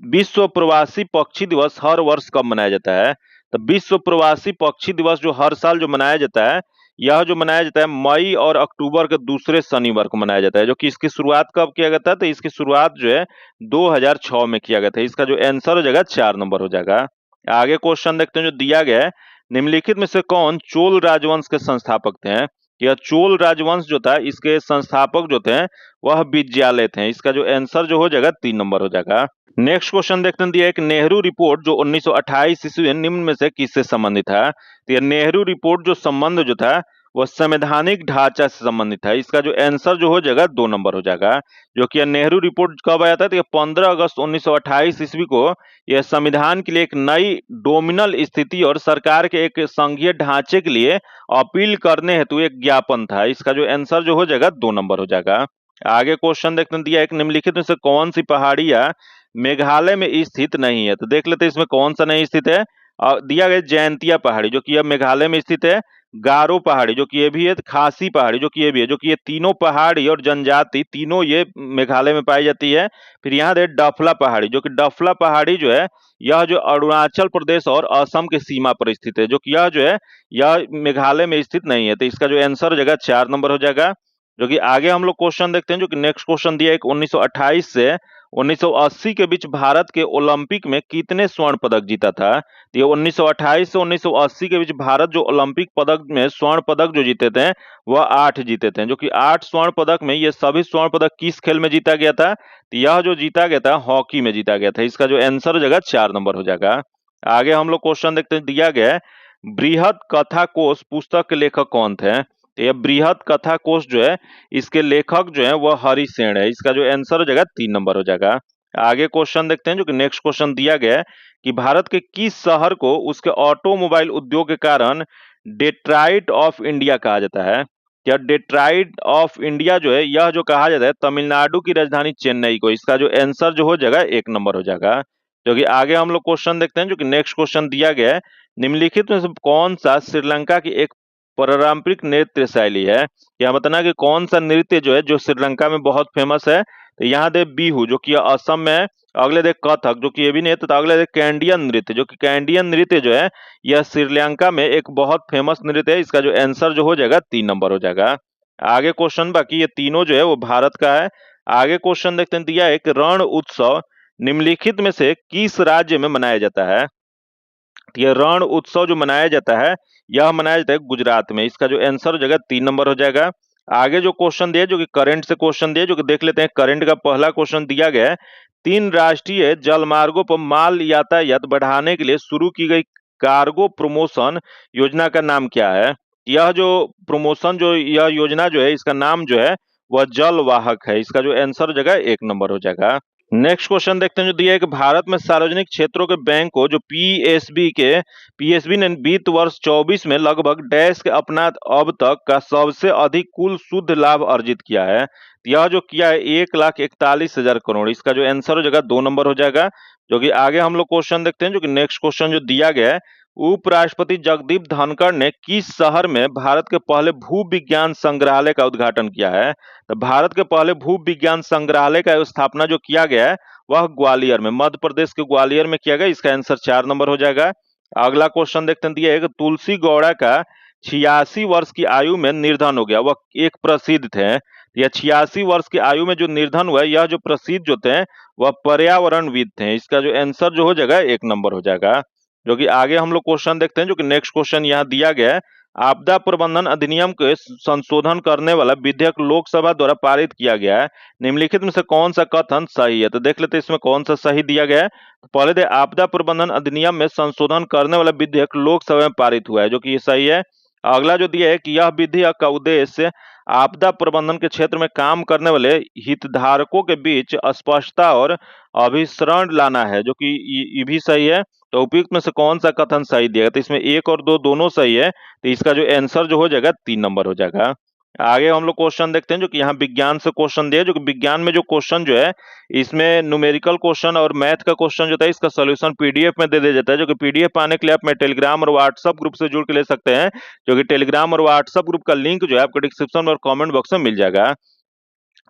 विश्व प्रवासी पक्षी दिवस हर वर्ष कब मनाया जाता है। तो विश्व प्रवासी पक्षी दिवस जो हर साल जो मनाया जाता है, यह जो मनाया जाता है मई और अक्टूबर के दूसरे शनिवार को मनाया जाता है। जो कि इसकी शुरुआत कब किया गया था, तो इसकी शुरुआत जो है 2006 में किया गया था। इसका जो आंसर हो जाएगा 4 नंबर हो जाएगा। आगे क्वेश्चन देखते हैं, जो दिया गया है, निम्नलिखित में से कौन चोल राजवंश के संस्थापक थे। यह चोल राजवंश जो था, इसके संस्थापक जो थे वह विद्यालय थे। इसका जो आंसर जो हो जाएगा 3 नंबर हो जाएगा। नेक्स्ट क्वेश्चन देखते हैं, दिया एक नेहरू रिपोर्ट जो 1928 ईस्वी में निम्न में से किससे संबंधित है। तो यह नेहरू रिपोर्ट जो संबंध जो था वह संवैधानिक ढांचा से संबंधित है। इसका जो आंसर जो हो जाएगा 2 नंबर हो जाएगा। जो कि यह नेहरू रिपोर्ट कब आया था, तो 15 अगस्त 1928 ईस्वी को यह संविधान के लिए एक नई डोमिनल स्थिति और सरकार के एक संघीय ढांचे के लिए अपील करने हेतु एक ज्ञापन था। इसका जो आंसर जो हो जाएगा 2 नंबर हो जाएगा। आगे क्वेश्चन देखते हैं, दिया एक निम्नलिखित में से कौन सी पहाड़ियां मेघालय में स्थित नहीं है। तो देख लेते हैं इसमें कौन सा नहीं स्थित है। दिया गया जयंतिया पहाड़ी जो कि यह मेघालय में स्थित है, गारो पहाड़ी जो कि ये भी है, खासी पहाड़ी जो कि ये भी है, जो कि ये तीनों पहाड़ी और जनजाति तीनों ये मेघालय में पाई जाती है। फिर यहाँ दे डफला पहाड़ी, जो कि डफला पहाड़ी जो है, यह जो अरुणाचल प्रदेश और असम के सीमा पर स्थित है। जो कि यह जो है, यह मेघालय में स्थित नहीं है। तो इसका जो आंसर हो जाएगा 4 नंबर हो जाएगा। जो कि आगे हम लोग क्वेश्चन देखते हैं, जो कि नेक्स्ट क्वेश्चन दिया है 1928 से 1980 के बीच भारत के ओलंपिक में कितने स्वर्ण पदक जीता था। ये 1928 से 1980 के बीच भारत जो ओलंपिक पदक में स्वर्ण पदक जो जीते थे वह 8 जीते थे। जो कि 8 स्वर्ण पदक में ये सभी स्वर्ण पदक किस खेल में जीता गया था, तो यह जो जीता गया था हॉकी में जीता गया था। इसका जो आंसर हो जाएगा 4 नंबर हो जाएगा। आगे हम लोग क्वेश्चन देखते हैं, दिया गया है बृहद कथा कोश पुस्तक के लेखक कौन थे। ये बृहद कथा कोश जो है, इसके लेखक जो है वह हरिसेन है। इसका जो आंसर हो जाएगा 3 नंबर हो जाएगा। आगे क्वेश्चन देखते हैं, जो कि नेक्स्ट क्वेश्चन दिया गया है कि भारत के किस शहर को उसके ऑटोमोबाइल उद्योग के कारण डेट्राइट ऑफ इंडिया कहा जाता है। या डेट्राइट ऑफ इंडिया जो है, यह जो कहा जाता है तमिलनाडु की राजधानी चेन्नई को। इसका जो आंसर जो हो जाएगा 1 नंबर हो जाएगा। जो कि आगे हम लोग क्वेश्चन देखते हैं, जो कि नेक्स्ट क्वेश्चन दिया गया है, निम्नलिखित में से कौन सा श्रीलंका की एक पारंपरिक नृत्य शैली है। क्या बताना कि कौन सा नृत्य जो है जो श्रीलंका में बहुत फेमस है। तो यहाँ दे बिहू जो कि असम में है, अगले दे कथक जो कि ये भी नहीं है, तो अगले दे कैंडियन नृत्य जो कि कैंडियन नृत्य जो है यह श्रीलंका में एक बहुत फेमस नृत्य है। इसका जो आंसर जो हो जाएगा 3 नंबर हो जाएगा। आगे क्वेश्चन बाकी ये तीनों जो है वो भारत का है। आगे क्वेश्चन देखते हैं, दिया एक रण उत्सव निम्नलिखित में से किस राज्य में मनाया जाता है। ये रण उत्सव जो मनाया जाता है, यह मनाया जाता है गुजरात में। इसका जो आंसर हो जाएगा 3 नंबर हो जाएगा। आगे जो क्वेश्चन दिया, जो कि करंट से क्वेश्चन दिया, जो कि देख लेते हैं। करंट का पहला क्वेश्चन दिया गया है, 3 राष्ट्रीय जलमार्गों पर माल यातायात बढ़ाने के लिए शुरू की गई कार्गो प्रमोशन योजना का नाम क्या है। यह जो प्रमोशन जो यह योजना जो है, इसका नाम जो है वह जल वाहक है। इसका जो आंसर हो जाएगा 1 नंबर हो जाएगा। नेक्स्ट क्वेश्चन देखते हैं, जो दिया है कि भारत में सार्वजनिक क्षेत्रों के बैंक को जो पीएसबी ने वित्त वर्ष 24 में लगभग डैश के अपना अब तक का सबसे अधिक कुल शुद्ध लाभ अर्जित किया है। यह जो किया है 1,41,000 करोड़। इसका जो आंसर हो जाएगा 2 नंबर हो जाएगा। जो कि आगे हम लोग क्वेश्चन देखते हैं, जो कि नेक्स्ट क्वेश्चन जो दिया गया है, उपराष्ट्रपति जगदीप धनखड़ ने किस शहर में भारत के पहले भू विज्ञान संग्रहालय का उद्घाटन किया है। तो भारत के पहले भू विज्ञान संग्रहालय का स्थापना जो किया गया है वह ग्वालियर में, मध्य प्रदेश के ग्वालियर में किया गया। इसका आंसर 4 नंबर हो जाएगा। अगला क्वेश्चन देखते हैं, दिया है कि तुलसी गौड़ा का 86 वर्ष की आयु में निर्धन हो गया, वह एक प्रसिद्ध थे। यह 86 वर्ष की आयु में जो निर्धन हुआ, यह जो प्रसिद्ध जो थे वह पर्यावरणविद थे। इसका जो आंसर जो हो जाएगा 1 नंबर हो जाएगा। जो कि आगे हम लोग क्वेश्चन देखते हैं, जो कि नेक्स्ट क्वेश्चन यहाँ दिया गया है, आपदा प्रबंधन अधिनियम के संशोधन करने वाला विधेयक लोकसभा द्वारा पारित किया गया है। निम्नलिखित में से कौन सा कथन सही है? तो देख लेते हैं इसमें कौन सा सही दिया गया है। तो पहले दे आपदा प्रबंधन अधिनियम में संशोधन करने वाला विधेयक लोकसभा में पारित हुआ है, जो कि ये सही है। अगला जो दिया है कि यह विधेयक का उद्देश्य आपदा प्रबंधन के क्षेत्र में काम करने वाले हितधारकों के बीच स्पष्टता और अभिसरण लाना है, जो कि ये भी सही है। तो उपयुक्त में से कौन सा कथन सही दिया गया? तो इसमें एक और दो दोनों सही है, तो इसका जो आंसर जो हो जाएगा 3 नंबर हो जाएगा। आगे हम लोग क्वेश्चन देखते हैं, जो कि यहाँ विज्ञान से क्वेश्चन दिया है, जो कि विज्ञान में जो क्वेश्चन जो है इसमें न्यूमेरिकल क्वेश्चन और मैथ का क्वेश्चन जो था इसका सॉल्यूशन पीडीएफ में दे दिया जाता है, जो कि पीडीएफ पाने के लिए आप मैं टेलीग्राम और व्हाट्सएप ग्रुप से जुड़ के ले सकते हैं, जो कि टेलीग्राम और व्हाट्सएप ग्रुप का लिंक जो है आपको डिस्क्रिप्शन और कमेंट बॉक्स में मिल जाएगा।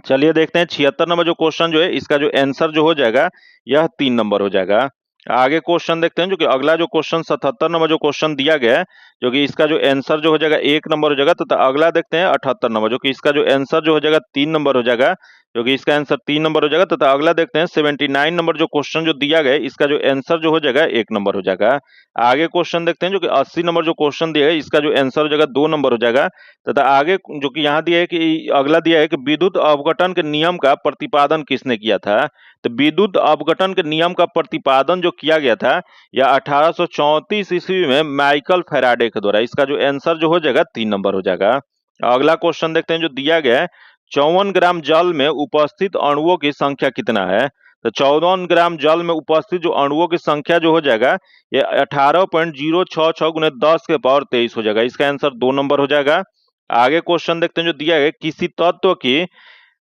चलिए देखते हैं 76 नंबर जो क्वेश्चन जो है इसका जो आंसर जो हो जाएगा यह 3 नंबर हो जाएगा। आगे क्वेश्चन देखते हैं, जो कि अगला जो क्वेश्चन 77 नंबर जो क्वेश्चन दिया गया है, जो कि इसका जो आंसर जो हो जाएगा 1 नंबर हो जाएगा। तो अगला देखते हैं 78 नंबर, जो कि इसका जो आंसर जो हो जाएगा 3 नंबर हो जाएगा, जो कि इसका आंसर 3 नंबर हो जाएगा। तथा अगला देखते हैं 79 नंबर जो क्वेश्चन जो दिया गया है इसका जो आंसर जो हो जाएगा 1 नंबर हो जाएगा। आगे क्वेश्चन देखते हैं, जो कि 80 नंबर जो क्वेश्चन दिया है इसका जो आंसर हो जाएगा 2 नंबर हो जाएगा। तथा आगे जो कि यहाँ दिया है कि अगला दिया है कि विद्युत अपघटन के नियम का प्रतिपादन किसने किया था? तो विद्युत अपघटन के नियम का प्रतिपादन जो किया गया था यह 1834 ईस्वी में माइकल फैराडे के द्वारा। इसका जो आंसर जो हो जाएगा 3 नंबर हो जाएगा। अगला क्वेश्चन देखते हैं, जो दिया गया है 54 ग्राम जल में उपस्थित अणुओं की संख्या कितना है? तो 54 ग्राम जल में उपस्थित जो अणुओं की संख्या जो हो जाएगा ये 18.066 गुने 10 के पावर 23 हो जाएगा। इसका आंसर 2 नंबर हो जाएगा। आगे क्वेश्चन देखते हैं, जो दिया है किसी तत्व की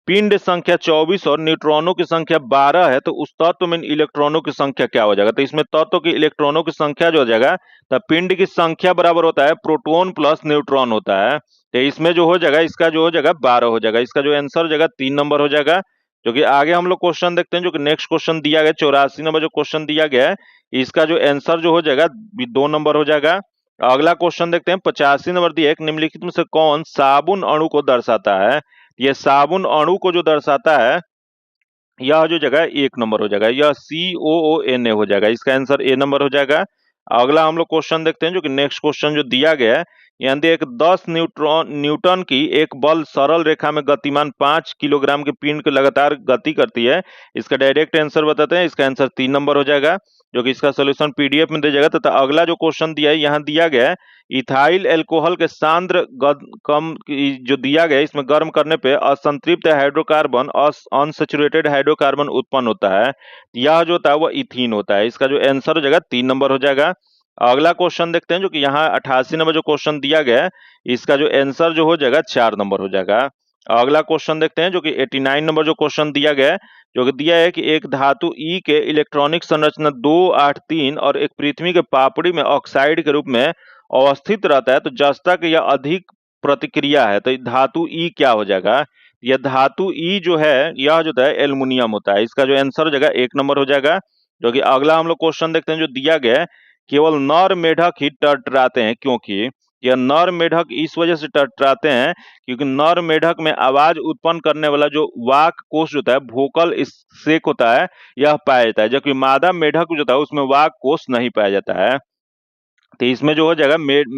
पिंड संख्या 24 और न्यूट्रॉनों की संख्या 12 है, तो उस तत्व में इलेक्ट्रॉनों की संख्या क्या हो जाएगा? तो इसमें तत्व की इलेक्ट्रॉनों की संख्या जो हो जाएगा, तो पिंड की संख्या बराबर होता है प्रोटॉन प्लस न्यूट्रॉन होता है, तो इसमें जो हो जाएगा इसका जो हो जाएगा 12 हो जाएगा। इसका जो आंसर हो जाएगा 3 नंबर हो जाएगा। जो कि आगे हम लोग क्वेश्चन देखते हैं, जो कि नेक्स्ट क्वेश्चन दिया गया 84 नंबर जो क्वेश्चन दिया गया है इसका जो आंसर जो हो जाएगा 2 नंबर हो जाएगा। अगला क्वेश्चन देखते हैं 85 नंबर दिया है, निम्नलिखित में से कौन साबुन अणु को दर्शाता है? ये साबुन अणु को जो दर्शाता है यह जो जगह 1 नंबर हो जाएगा, यह COONA हो जाएगा। इसका आंसर ए नंबर हो जाएगा। अगला हम लोग क्वेश्चन देखते हैं, जो कि नेक्स्ट क्वेश्चन जो दिया गया है यानी एक 10 न्यूटन की एक बल सरल रेखा में गतिमान 5 किलोग्राम के पिंड को लगातार गति करती है। इसका डायरेक्ट आंसर बताते हैं, इसका आंसर 3 नंबर हो जाएगा, जो कि इसका सोल्यूशन पीडीएफ में दिया जाएगा। तथा अगला जो क्वेश्चन दिया है यहाँ दिया गया है इथाइल एल्कोहल के सांद्र कम जो दिया गया है इसमें गर्म करने पे असंतृप्त हाइड्रोकार्बन अनसैचुरेटेड हाइड्रोकार्बन उत्पन्न होता है, यह जो होता है वह इथीन होता है। इसका जो आंसर हो जाएगा 3 नंबर हो जाएगा। अगला क्वेश्चन देखते हैं, जो कि यहाँ 88 नंबर जो क्वेश्चन दिया गया है इसका जो आंसर जो हो जाएगा 4 नंबर हो जाएगा। अगला क्वेश्चन देखते हैं, जो कि 89 नंबर जो क्वेश्चन दिया गया है, जो कि दिया है कि एक धातु ई के इलेक्ट्रॉनिक संरचना 283 और एक पृथ्वी के पापड़ी में ऑक्साइड के रूप में अवस्थित रहता है, तो जस्ता की यह अधिक प्रतिक्रिया है, तो धातु ई क्या हो जाएगा? यह धातु ई जो है यह जो है एल्युमिनियम होता है। इसका जो आंसर हो जाएगा 1 नंबर हो जाएगा। जो कि अगला हम लोग क्वेश्चन देखते हैं, जो दिया गया है केवल नर मेढक ही टर्टराते हैं, क्योंकि यह नर मेढक इस वजह से टर्टराते हैं क्योंकि नर मेढक में आवाज उत्पन्न करने वाला जो वाक कोष होता है वोकल सेक होता है यह पाया जाता है, जबकि मादा मेढक जो होता है उसमें वाक कोष नहीं पाया जाता है। तो इसमें जो हो जाएगा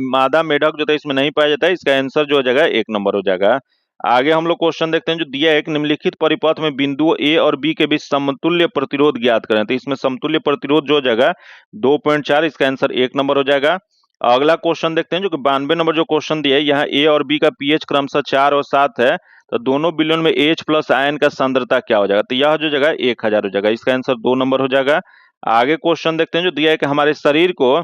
मादा मेढक जो था इसमें नहीं पाया जाता है, इसका आंसर जो हो जाएगा 1 नंबर हो जाएगा। आगे हम लोग क्वेश्चन देखते हैं, जो दिया है एक निम्नलिखित परिपथ में बिंदुओं ए और बी के बीच समतुल्य प्रतिरोध ज्ञात करें, तो इसमें समतुल्य प्रतिरोध जो हो जाएगा 2.4, इसका आंसर 1 नंबर हो जाएगा। अगला क्वेश्चन देखते हैं, जो कि 92 नंबर जो क्वेश्चन दिया है यहाँ ए और बी का पीएच क्रमशः 4 और 7 है, तो दोनों विलयन में एच प्लस आयन का सांद्रता क्या हो जाएगा? तो यह जो जगह 1000 हो जाएगा, इसका आंसर 2 नंबर हो जाएगा। आगे क्वेश्चन देखते हैं, जो दिया है कि हमारे शरीर को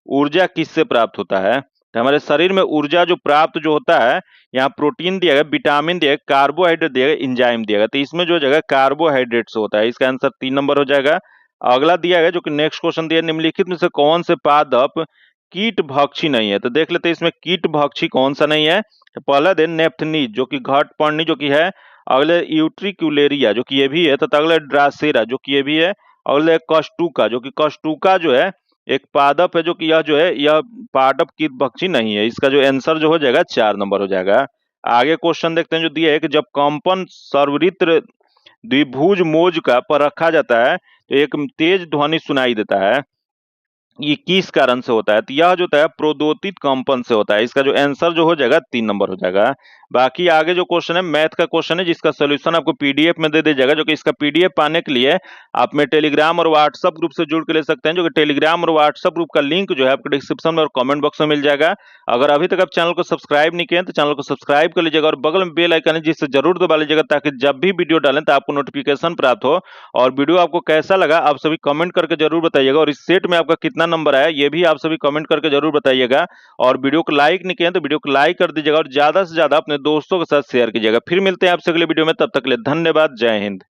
ऊर्जा किससे प्राप्त होता है? तो हमारे शरीर में ऊर्जा जो प्राप्त जो होता है यहाँ प्रोटीन दिया गया, विटामिन दिया गया, कार्बोहाइड्रेट दिया गया, इंजाइम दिया गया, तो इसमें जो जगह कार्बोहाइड्रेट से होता है, इसका आंसर 3 नंबर हो जाएगा। अगला दिया गया, जो कि नेक्स्ट क्वेश्चन दिया निम्नलिखित में से कौन से पादप कीट भक्षी नहीं है? तो देख लेते हैं इसमें कीट भक्षी कौन सा नहीं है। तो पहला दिन नेफ्थनीज जो कि घट पर्णी जो कि है, अगले यूट्रिक्युलेरिया जो कि ये भी है, तथा अगले ड्रासेरा जो कि ये भी है, अगले कष्टुका जो कि कष्टुका जो है एक पादप है, जो कि यह जो है यह पादप कीट भक्षी नहीं है। इसका जो आंसर जो हो जाएगा 4 नंबर हो जाएगा। आगे क्वेश्चन देखते हैं, जो दिया है कि जब कंपन सर्वरित्र द्विभुज मोज का पर रखा जाता है तो एक तेज ध्वनि सुनाई देता है, ये किस कारण से होता है? तो यह जो होता है प्रोद्योतित कंपन से होता है। इसका जो आंसर जो हो जाएगा 3 नंबर हो जाएगा। बाकी आगे जो क्वेश्चन है मैथ का क्वेश्चन है, जिसका सॉल्यूशन आपको पीडीएफ में दे दिया जाएगा, जो कि इसका पीडीएफ पाने के लिए आप में टेलीग्राम और व्हाट्सएप ग्रुप से जुड़ के ले सकते हैं, जो कि टेलीग्राम और व्हाट्सएप ग्रुप का लिंक जो है आपको डिस्क्रिप्शन में और कमेंट बॉक्स में मिल जाएगा। अगर अभी तक आप चैनल को सब्सक्राइब नहीं किए हैं तो चैनल को सब्सक्राइब कर लीजिएगा और बगल में बेल आइकन है जिससे जरूर दबा लीजिएगा, ताकि जब भी वीडियो डालें तो आपको नोटिफिकेशन प्राप्त हो। और वीडियो आपको कैसा लगा आप सभी कमेंट करके जरूर बताइएगा, और इस सेट में आपका कितना नंबर आया ये भी आप सभी कमेंट करके जरूर बताइएगा। और वीडियो को लाइक नहीं किए तो वीडियो को लाइक कर दीजिएगा और ज्यादा से ज्यादा अपने दोस्तों के साथ शेयर कीजिएगा। फिर मिलते हैं आपसे अगले वीडियो में, तब तक के लिए धन्यवाद। जय हिंद।